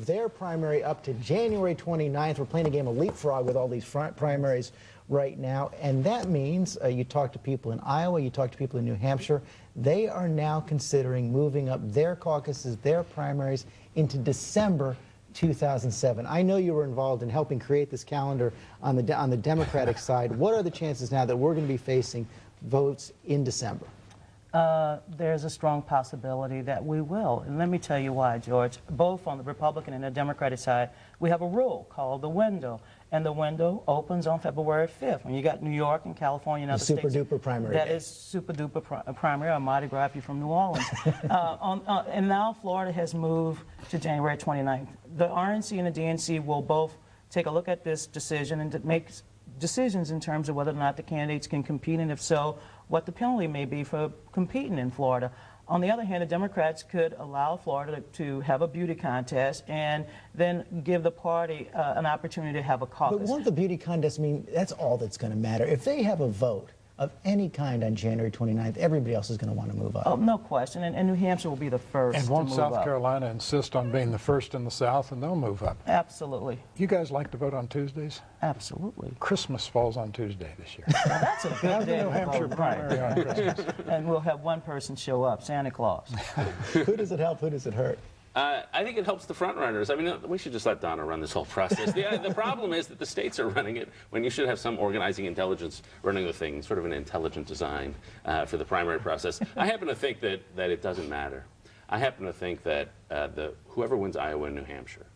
their primary up to January 29th. We're playing a game of leapfrog with all these primaries right now, and that means you talk to people in Iowa, you talk to people in New Hampshire, they are now considering moving up their caucuses, their primaries, into December 2007. I know you were involved in helping create this calendar on the Democratic side. What are the chances now that we're going to be facing votes in December? There's a strong possibility that we will. And let me tell you why, George. Both on the Republican and the Democratic side, we have a rule called the window. And the window opens on February 5th. When you got New York and California and other states. Super-duper primary. That is super-duper primary, or Mardi Gras if you're from New Orleans. And now Florida has moved to January 29th. The RNC and the DNC will both take a look at this decision and make decisions in terms of whether or not the candidates can compete, and if so, what the penalty may be for competing in Florida. On the other hand, the Democrats could allow Florida to have a beauty contest and then give the party an opportunity to have a caucus. But won't the beauty contest mean that's all that's going to matter? If they have a vote of any kind on January 29th, everybody else is going to want to move up. Oh, no question. And New Hampshire will be the first to move up. And won't South Carolina insist on being the first in the South, and they'll move up? Absolutely. You guys like to vote on Tuesdays? Absolutely. Christmas falls on Tuesday this year. Well, that's a good day. New Hampshire primary on Christmas. And we'll have one person show up, Santa Claus. Who does it help? Who does it hurt? I think it helps the front runners. I mean, we should just let Donna run this whole process. The problem is that the states are running it when you should have some organizing intelligence running the thing, sort of an intelligent design for the primary process. I happen to think that it doesn't matter. I happen to think that whoever wins Iowa and New Hampshire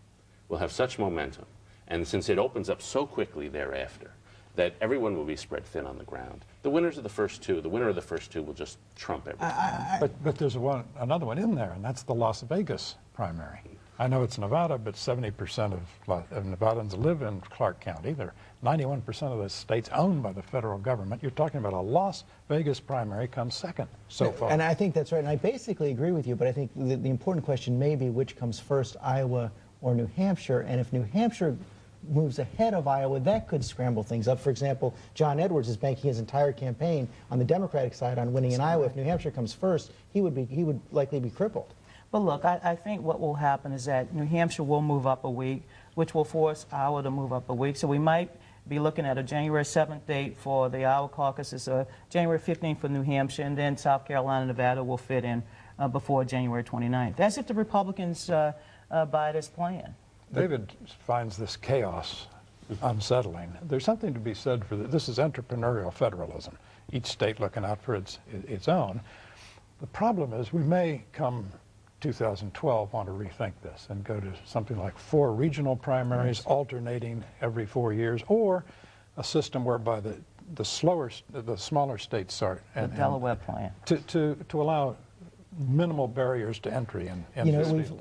will have such momentum, and since it opens up so quickly thereafter, that everyone will be spread thin on the ground. The winners of the first two, the winner of the first two will just trump everything. But there's another one in there, and that's the Las Vegas primary. I know it's Nevada, but 70% of Nevadans live in Clark County. They're 91% of the state's owned by the federal government. You're talking about a Las Vegas primary comes second so far. And I think that's right, and I basically agree with you, but I think the important question may be which comes first, Iowa or New Hampshire, and if New Hampshire moves ahead of Iowa, that could scramble things up. For example, John Edwards is banking his entire campaign on the Democratic side on winning in Iowa. If New Hampshire comes first, he would likely be crippled. But look, I think what will happen is that New Hampshire will move up a week, which will force Iowa to move up a week. So we might be looking at a January 7th date for the Iowa caucuses, January 15th for New Hampshire, and then South Carolina and Nevada will fit in before January 29th. That's if the Republicans buy this plan. David finds this chaos unsettling. There's something to be said for this is entrepreneurial federalism, each state looking out for its own. The problem is we may come 2012 want to rethink this and go to something like 4 regional primaries alternating every 4 years, or a system whereby the smaller states start the Delaware plan to allow minimal barriers to entry in you know, this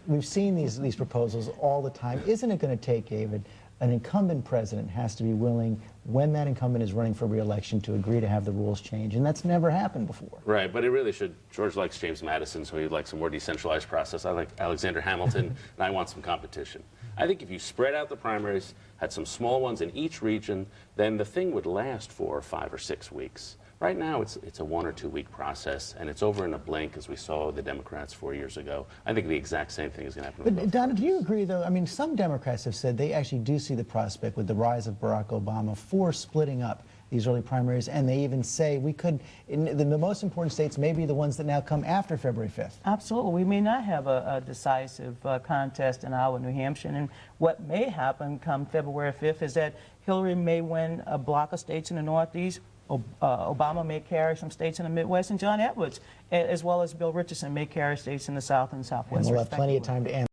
we've seen these proposals all the time. Isn't it going to take, David, an incumbent president has to be willing, when that incumbent is running for re-election, to agree to have the rules change, and that's never happened before. Right, but it really should. George likes James Madison, so he likes a more decentralized process. I like Alexander Hamilton, and I want some competition. I think if you spread out the primaries, had some small ones in each region, then the thing would last for 5 or 6 weeks. Right now, it's a 1 or 2 week process, and it's over in a blink, as we saw the Democrats 4 years ago. I think the exact same thing is going to happen. But Donna, do you agree, though? I mean, some Democrats have said they actually do see the prospect with the rise of Barack Obama for splitting up these early primaries, and they even say we could, the most important states may be the ones that now come after February 5th. Absolutely. We may not have a decisive contest in Iowa, New Hampshire, and what may happen come February 5th is that Hillary may win a block of states in the Northeast. Obama may carry some states in the Midwest, and John Edwards, as well as Bill Richardson, may carry states in the South and Southwest. And we'll have plenty of time to answer.